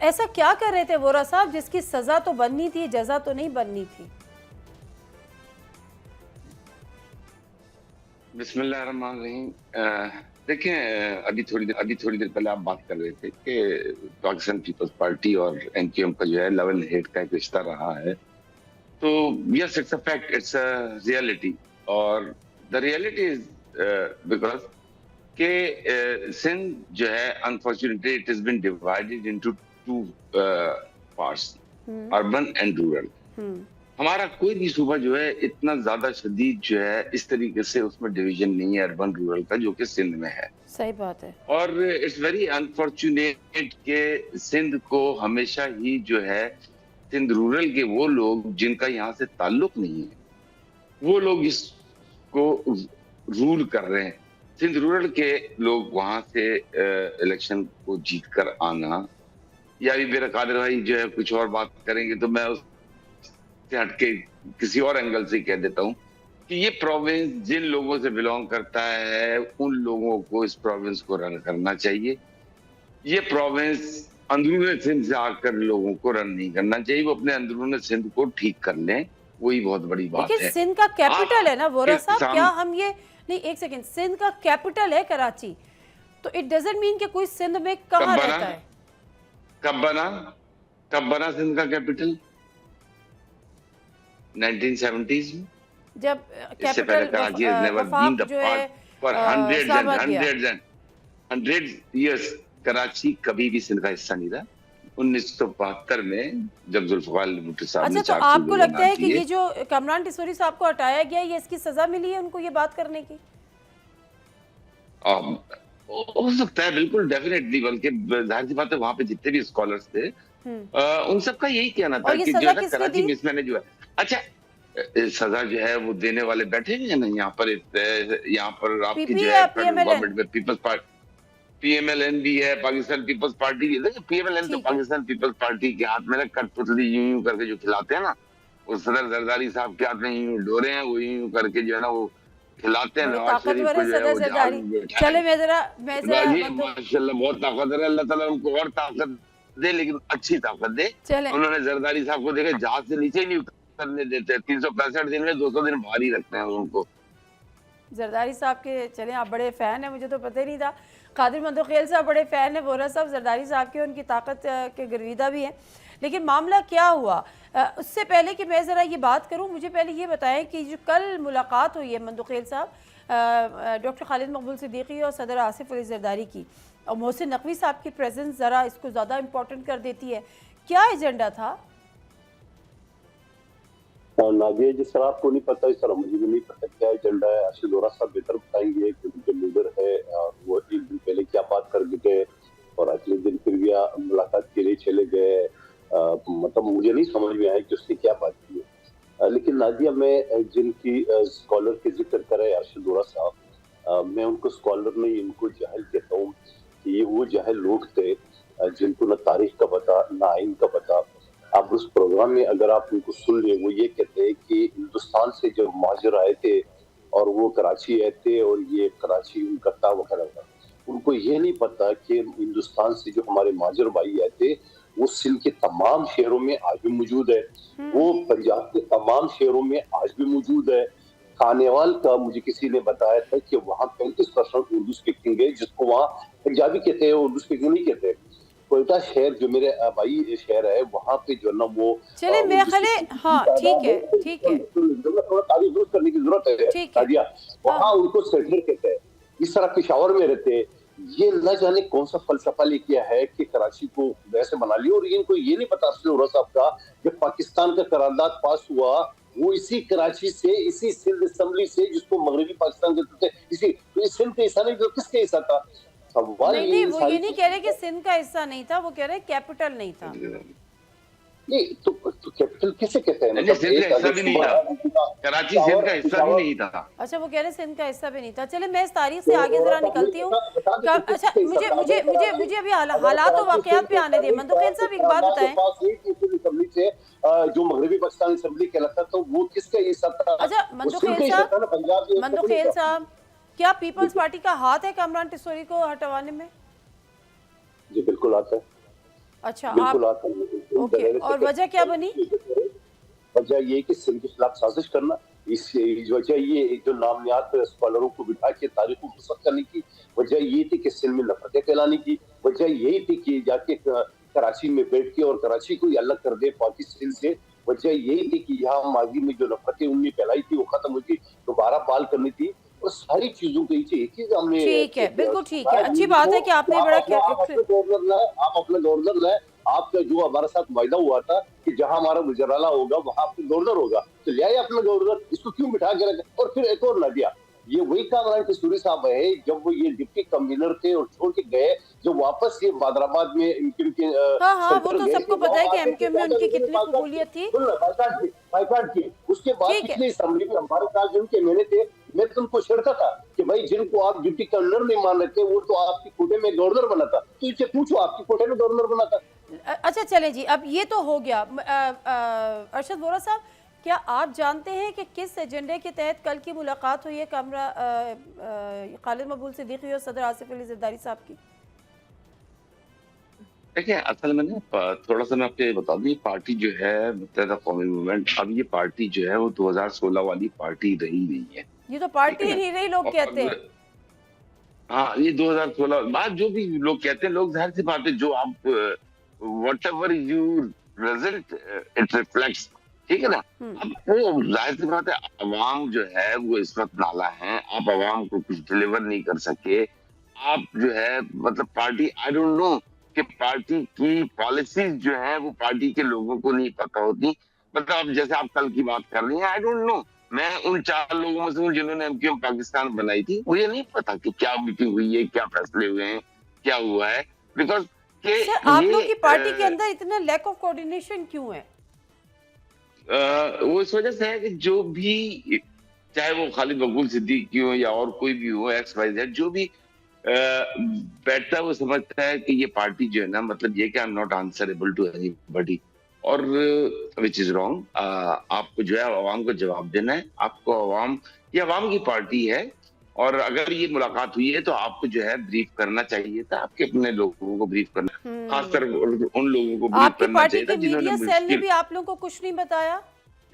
ایسا کیا کر رہے تھے وورا صاحب جس کی سزا تو بننی تھی، جزا تو نہیں بننی تھی؟ بسم اللہ الرحمن الرحیم۔ دیکھیں، ابھی تھوڑی دیر پہلے آپ بات کر رہے تھے کہ پاکستان پیپلز پارٹی اور این کیو ایم کا جو ہے لیول ہیٹ کا ایک رشتہ رہا ہے، تو yes it's a fact, it's a reality, اور دا ریئلٹی از بیکاز کہ سندھ جو ہے unfortunately it has been divided into two parts, urban and rural. ہمارا کوئی بھی صوبہ جو ہے اتنا زیادہ شدید جو ہے اس طریقے سے اس میں ڈویژن نہیں ہے اربن رورل کا جو کہ سندھ میں ہے۔ صحیح بات ہے۔ اور اٹس ویری انفارچونیٹ کہ سندھ کو ہمیشہ ہی جو ہے سندھ رورل کے وہ لوگ جن کا یہاں سے تعلق نہیں ہے وہ لوگ اس کو رول کر رہے ہیں۔ سندھ رورل کے لوگ وہاں سے الیکشن کو جیت کر آنا، یا بھی میرا قادر بھائی جو ہے کچھ اور بات کریں گے تو میں اس سے ہٹ کے کسی اور اینگل سے کہہ دیتا ہوں کہ یہ پروونس جن لوگوں سے بلونگ کرتا ہے ان لوگوں کو اس پروونس کو رن کرنا چاہیے۔ یہ پروونس اندرون سندھ سے آ کر لوگوں کو رن نہیں کرنا چاہیے، وہ اپنے اندرون سندھ کو ٹھیک کر لیں، وہی بہت بڑی بات ہے۔ لیکن سندھ کا کیپٹل ہے نا وورا صاحب، کیا ہم یہ نہیں، ایک سیکنڈ، سندھ کا کیپٹل ہے کراچی، تو اٹ ڈزنٹ مین کہ کوئی سندھ میں کہاں رہتا ہے۔ کب بنا سندھ کا کیپٹل؟ 1970s میں، جب اس سے پہلے Karachi has never been the part for hundreds years۔ Karachi کبھی بھی سندھ کا حصہ نہیں رہا۔ 1972 میں جب ذوالفقار علی بھٹو صاحب نے اچھا، تو آپ کو لگتا ہے کہ یہ جو کامران ٹیسوری صاحب کو ہٹایا گیا یہ اس کی سزا ملی ہے ان کو یہ بات کرنے کی؟ ہو سکتا ہے، بالکل ڈیفینیٹلی، بلکہ ظاہر سی بات ہے وہاں پہ جتنے بھی اسکالرس تھے ان سب کا یہی کہنا تھا کہ جو ہے کراچی میں اس میں نے جو ہے، اچھا سزا جو ہے وہ دینے والے بیٹھے ہیں نا یہاں پر آپ کی جو ہے گورنمنٹ میں Peoples Party, P M L N بھی ہے، پاکستان پیپلز پارٹی بھی ہے۔ پی ایم ایل این تو پاکستان پیپلز پارٹی کے ہاتھ میں کٹ پتلی یوں کر کے جو کھلاتے ہیں نا، وہ صدر زرداری صاحب کے ہاتھ میں یوں ڈورے ہیں، وہ یوں کر کے جو ہے نا وہ کھلاتے ہیں نواز شریف کو جو ہے وہ جہاز میں بیٹھا ہے۔ ماشاءاللہ بہت طاقتور ہے، اللہ تعالیٰ ان کو اور طاقت دے، لیکن اچھی طاقت دے۔ انہوں نے زرداری صاحب کو دیکھا جہاز سے نیچے ہی نہیں کرنے دیتے، 365 دن میں 200 دن باہر ہی رکھتے ہیں ان کو۔ زرداری صاحب کے، چلیں آپ بڑے فین ہیں، مجھے تو پتہ ہی نہیں تھا۔ قادر مندوخیل صاحب بڑے فین ہیں وورا صاحب زرداری صاحب کے، ان کی طاقت کے گرویدہ بھی ہیں، لیکن معاملہ کیا ہوا؟ اس سے پہلے کہ میں ذرا یہ بات کروں، مجھے پہلے یہ بتائیں کہ جو کل ملاقات ہوئی ہے مندوخیل صاحب ڈاکٹر خالد مقبول صدیقی اور صدر آصف علی زرداری کی، اور محسن نقوی صاحب کی پریزنس ذرا اس کو زیادہ امپورٹنٹ کر دیتی ہے، کیا ایجنڈا تھا؟ نادیہ، جس طرح آپ کو نہیں پتا اس طرح مجھے بھی نہیں پتا کیا ایجنڈا ہے۔ ارشد وورا صاحب بہتر بتائیں گے کہ ان کے لیڈر ہے وہ ایک دن پہلے کیا بات کر گئے اور اگلے دن پھر بھی ملاقات کے لیے چلے گئے۔ مطلب مجھے نہیں سمجھ میں آیا کہ اس نے کیا بات کی ہے۔ لیکن نادیہ، میں جن کی اسکالر کی ذکر کرے ارشد وورا صاحب، میں ان کو اسکالر نہیں، ان کو جاہل کہتا ہوں کہ یہ وہ جاہل لوگ تھے جن کو نہ تاریخ کا پتا نہ آئین کا پتا۔ آپ اس پروگرام میں اگر آپ ان کو سن لیں، وہ یہ کہتے ہیں کہ ہندوستان سے جب مہاجر آئے تھے اور وہ کراچی آئے تھے اور یہ کراچی ان کا تھا وغیرہ، ان کو یہ نہیں پتا کہ ہندوستان سے جو ہمارے مہاجر بھائی آئے تھے وہ سندھ کے تمام شہروں میں آج بھی موجود ہے، وہ پنجاب کے تمام شہروں میں آج بھی موجود ہے۔ کھانیوال کا مجھے کسی نے بتایا تھا کہ وہاں 35% اردو اسپیکنگ ہے، جس کو وہاں پنجابی کہتے ہیں، اردو اسپیکنگ نہیں کہتے۔ کوئٹہ شہر جو میرے بھائی شہر ہے وہاں پہ جو نا وہ چلے میرے خیال ہاں ٹھیک ہے تھوڑا تعریف درست کرنے کی ضرورت ہے نادیہ، وہاں ان کو سیٹلر کہتے ہیں۔ اس طرح پشاور میں رہتے ہیں، یہ نہ جانے کون سا فلسفہ لے کیا ہے کہ کراچی کو ویسے بنا لیا، اور ان کو یہ نہیں پتا ارشد وورا صاحب کا کہ پاکستان کا قرارداد پاس ہوا وہ اسی کراچی سے، اسی سندھ اسمبلی سے جس کو مغربی پاکستان کہتے تھے، اسی سندھ کا حصہ نہیں تو کس کا حصہ تھا؟ نہیں، وہ یہ نہیں کہہ رہے کہ سندھ کا حصہ نہیں تھا، وہ کہہ رہے کیپٹل نہیں تھا۔ نہیں تو کیپٹل کسے کہتے ہیں؟ سندھ کا حصہ بھی نہیں تھا، کراچی سندھ کا حصہ بھی نہیں تھا۔ اچھا، وہ کہہ رہے سندھ کا حصہ بھی نہیں تھا۔ چلے میں اس تاریخ سے آگے ذرا نکلتی ہوں۔ اچھا، مجھے ابھی حالات و واقعات پہ آنے دیں۔ مندوخیل صاحب ایک بات بتائیں، جو مغربی پاکستان اسمبلی کہلاتا تھا وہ کس کا حصہ تھا؟ اچھا مندوخیل صاحب، کیا پیپلز پارٹی کا ہاتھ ہے کامران ٹیسوری کو ہٹوانے میں؟ جی بالکل آتا ہے۔ अच्छा, बिल्कुल आप ओके, और वजह क्या बनी? वजह ये कि सिंध के खिलाफ साजिश करना, इस वजह ये जो नामयात स्कॉलरों को बिठा के तारीख को मुसक करने की वजह ये थी कि सिंध में नफरतें फैलाने की वजह यही थी कि जाके कराची में बैठ के और कराची को अलग कर दे पाकिस्तान से। वजह यही थी कि यहाँ माजी में जो नफरतें उनने फैलाई थी वो खत्म हुई थी, दोबारा बहाल करनी थी। और सारी चीजों के एक चीज हमने ठीक है, बिल्कुल ठीक है, अच्छी बात है कि आपने बड़ा आप अपने गवर्नर लाए, आपका जो हमारे साथ वायदा हुआ था कि जहां हमारा गुजराला होगा वहां आपका गवर्नर होगा, तो ले आए अपना गवर्नर, इसको क्यों बिठा के रखा? और फिर एक और दिया, ये वही कामरान कसूरी साहब है जब वो ये डिप्टी कन्वीनर थे और छोड़ के गए, जो वापस ये बादराबाद में एमक्यूएम के हाँ, वो तो सबको पता है कि एमक्यूएम में उनकी कितनी कबूलियत थी। बाइकाट की उसके बाद पिछले असेंबली में हमारे साथ जिनके मैंने थे, मैं तुमको छेड़ता था कि भाई जिनको आप डिप्टी कन्वीनर नहीं मान रहे थे वो तो आपकी कोटे में गवर्नर बना था, तो इसे पूछो आपकी कोटे में गवर्नर बना था। अच्छा चलें जी, अब ये तो हो गया। अरशद वोरा साहब, क्या आप जानते हैं कि किस एजेंडे के तहत कल की मुलाकात हुई है खालिद मकबूल सिद्दीकी और सदर आसिफ अली जरदारी साहब की? देखिए, असल में ना थोड़ा सा मैं आपको बता दूं, ये पार्टी जो है मुत्तहिदा कौमी मूवमेंट, अब ये पार्टी जो है वो 2016 वाली पार्टी रही नहीं है। ये तो पार्टी ही नहीं रही, लोग कहते हैं। हाँ, ये 2016 बात जो भी लोग कहते हैं, लोग जाहिर सी बात है, जो आप whatever you present it reflects, ठीक है ना। अब वो जाहिर सी बात है, अवाम जो है वो इस वक्त नाला है, आप अवाम को कुछ डिलीवर नहीं कर सके। आप जो है मतलब पार्टी, आई डोंट नो कि पार्टी की पॉलिसीज जो है वो पार्टी के लोगों को नहीं पता होती। मतलब अब जैसे आप कल की बात कर रही हैं, आई डोंट नो, मैं उन 4 लोगों में से हूँ जिन्होंने एमक्यूएम पाकिस्तान बनाई थी, मुझे नहीं पता कि क्या मीटिंग हुई है, क्या फैसले हुए हैं, क्या हुआ है। बिकॉज आप लोग की पार्टी के अंदर इतना लैक ऑफ कोऑर्डिनेशन क्यों है? वो इस वजह से है कि जो भी, चाहे वो खालिद मकबूल सिद्दीकी हो या और कोई भी हो, XYZ, जो भी बैठता है वो समझता है कि ये पार्टी जो है ना, मतलब ये कि I am not answerable to anybody, और विच इज रॉन्ग। आपको जो है अवाम को जवाब देना है, आपको अवाम, ये अवाम की पार्टी है, और अगर ये मुलाकात हुई है तो आपको जो है ब्रीफ करना चाहिए था, आपके अपने लोगों को ब्रीफ करना, खासकर उन लोगों को ब्रीफ करना चाहिए था जिन्होंने मीडिया सेल ने भी आप लोगों को कुछ नहीं बताया।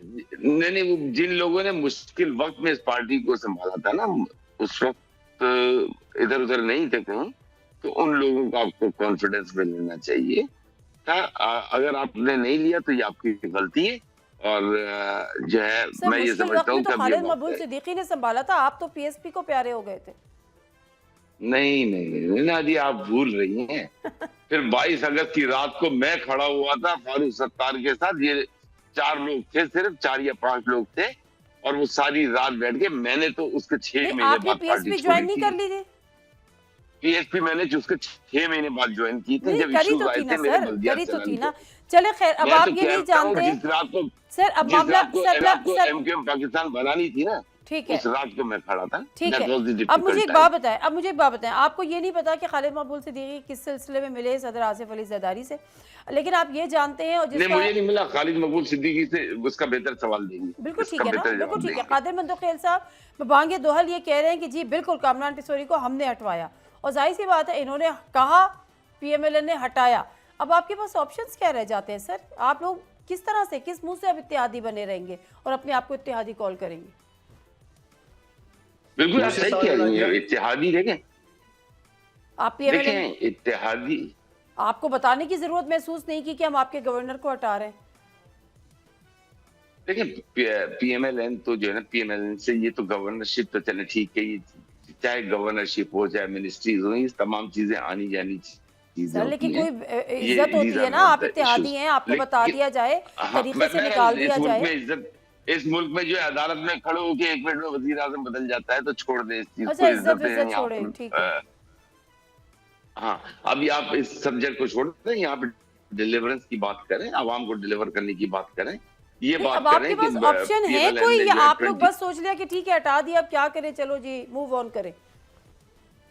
नहीं, वो जिन लोगों ने मुश्किल वक्त में इस पार्टी को संभाला था ना, उस वक्त इधर उधर नहीं थे कहीं, तो उन लोगों को आपको कॉन्फिडेंस में लेना चाहिए था। अगर आपने नहीं लिया तो ये आपकी गलती है, और जो है मैं ये समझता हूँ कि खालिद मकबूल सिद्दीकी ने संभाला था, आप तो पीएसपी को प्यारे हो गए थे। नहीं नादी, आप भूल रही हैं। फिर 22 अगस्त की रात को मैं खड़ा हुआ था फारूक सत्तार के साथ, ये 4 लोग थे, सिर्फ 4 या 5 लोग थे, और वो सारी रात बैठ के, मैंने तो उसके 6 महीने बाद पीएसपी ज्वाइन नहीं कर ली थी? पीएसपी मैंने उसके 6 महीने बाद ज्वाइन की थी, जब इश्यूज आए थे मेरे बल्दिया चलन पे। चले खैर, अब आप ये नहीं जानते जिस रात को सर, अब मामला एमक्यूएम पाकिस्तान बनानी थी ना, ठीक है, उस रात को मैं खड़ा था। ठीक है, अब मुझे एक बात बताएं, आपको ये नहीं पता कि खालिद मकबूल सिद्दीकी किस सिलसिले में मिले सदर आसिफ अली जरदारी से, लेकिन आप ये जानते हैं, और मुझे नहीं मिला खालिद मकबूल सिद्दीकी से, उसका बेहतर सवाल देंगे। बिल्कुल ठीक है ना, बिल्कुल ठीक है। कादिर मंदोखेल साहब बांगे दोहल ये कह रहे हैं कि जी बिल्कुल कामरान टिसोरी को हमने हटवाया, और जाहिर सी बात है इन्होंने कहा, PMLN ने हटाया। अब आपके पास ऑप्शंस क्या रह जाते हैं सर? आप लोग किस तरह से, किस मुंह से अब इत्तेहादी बने रहेंगे और अपने आप को इत्तेहादी कॉल करेंगे? बिल्कुल आप सही कह रही हैं, इत्तेहादी देखें, आप PMLN इत्तेहादी, आपको बताने की जरूरत महसूस नहीं की कि हम आपके गवर्नर को हटा रहे हैं। देखिए PMLN तो जो है ना, PMLN से ये तो गवर्नरशिप तो चले ठीक है, ये चाहे गवर्नरशिप हो चाहे मिनिस्ट्रीज हो, ये तमाम चीजें आनी जानी चीजें, लेकिन कोई इज्जत होती है ना, आप इत्तेहादी हैं, आपको बता दिया जाए, तरीके से निकाल दिया जाए। इस मुल्क में जो है अदालत में खड़े होकर 1 मिनट में वजीर आजम बदल जाता है, तो छोड़ दे इस चीज को, इज्जत छोड़े, ठीक है। हाँ, अभी आप इस सब्जेक्ट को छोड़ दें, यहाँ पे डिलीवरेंस की बात करें, आवाम को डिलीवर करने की बात करें, ये बात अब आपके पास ऑप्शन है कोई, या आप लोग बस सोच लिया कि ठीक है हटा दिया, अब क्या करें, चलो जी मूव ऑन करें?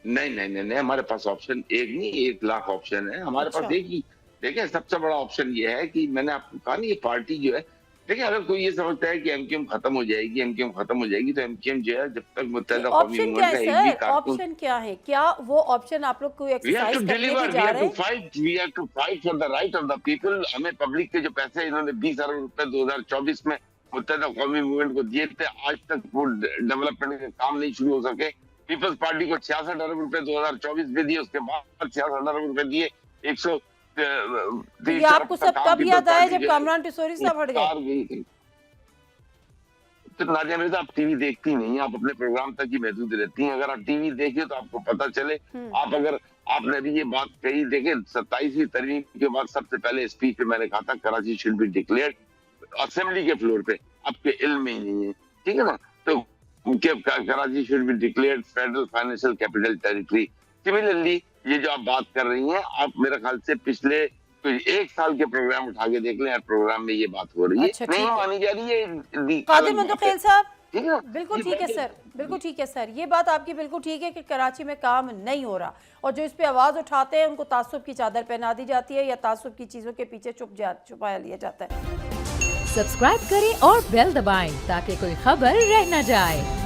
नहीं, हमारे पास ऑप्शन एक नहीं, 1 लाख ऑप्शन है हमारे पास। एक ही देखिए, सबसे बड़ा ऑप्शन ये है कि मैंने आपको कहा ना, ये पार्टी जो है देखिए, अगर कोई ये समझता है कि एमक्यूएम खत्म हो जाएगी, एमक्यूएम खत्म हो जाएगी, तो एमक्यूएम जो है जब तक मुत्तहिदा कौमी ऑप्शन क्या मूवमेंट है का एक भी सर? कारकुन, ऑप्शन क्या है? क्या वो ऑप्शन आप लोग कोई वी हैव एक्सरसाइज टू करने डिलीवर, भी वी जा हैव रहे टू हैं? Fight, we have to fight for the right of the people. हमें पब्लिक के जो पैसे इन्होंने 20 अरब रुपए 2024 में मुत्तहिदा कौमी मूवमेंट को दिए थे, आज तक वो डेवलपमेंट के काम नहीं शुरू हो सके। पीपल्स पार्टी को 66 अरब रुपए 2024 में दिए, उसके बाद 66 अरब रुपए दिए, 130 ये आपको अरब का सब काम तब पीपल्स याद आया पार्टी जब जो है कामरान पिसोरी साहब हट गए? उतार गई थी। तो नाज़िया मिर्ज़ा, आप टीवी देखती नहीं हैं, आप अपने प्रोग्राम तक ही महदूद रहती हैं। अगर आप टीवी देखिए तो आपको पता चले। आप अगर आपने अभी ये बात कही, देखें 27वीं तरमीम के बाद सबसे पहले स्पीच में मैंने कहा था Karachi should be declared, assembly के फ्लोर पे, आपके इल्म में ही नहीं है, ठीक है ना? तो Karachi should be declared federal financial capital territory. Similarly ये जो आप बात कर रही हैं, आप मेरे ख्याल से पिछले तो 1 साल के प्रोग्राम उठा के देख लें, हर प्रोग्राम में ये बात हो रही है। अच्छा, नहीं ठीक है। मानी जा रही है। कादिर मंतोखेल साहब, ठीक है, बिल्कुल ठीक है सर, बिल्कुल ठीक है सर, ये बात आपकी बिल्कुल ठीक है कि कराची में काम नहीं हो रहा, और जो इस पे आवाज़ उठाते हैं उनको तासुब की चादर पहना दी जाती है या तासुब की चीज़ों के पीछे छुपाया लिया जाता है। सब्सक्राइब करें और बेल दबाएं ताकि कोई खबर रह न जाए।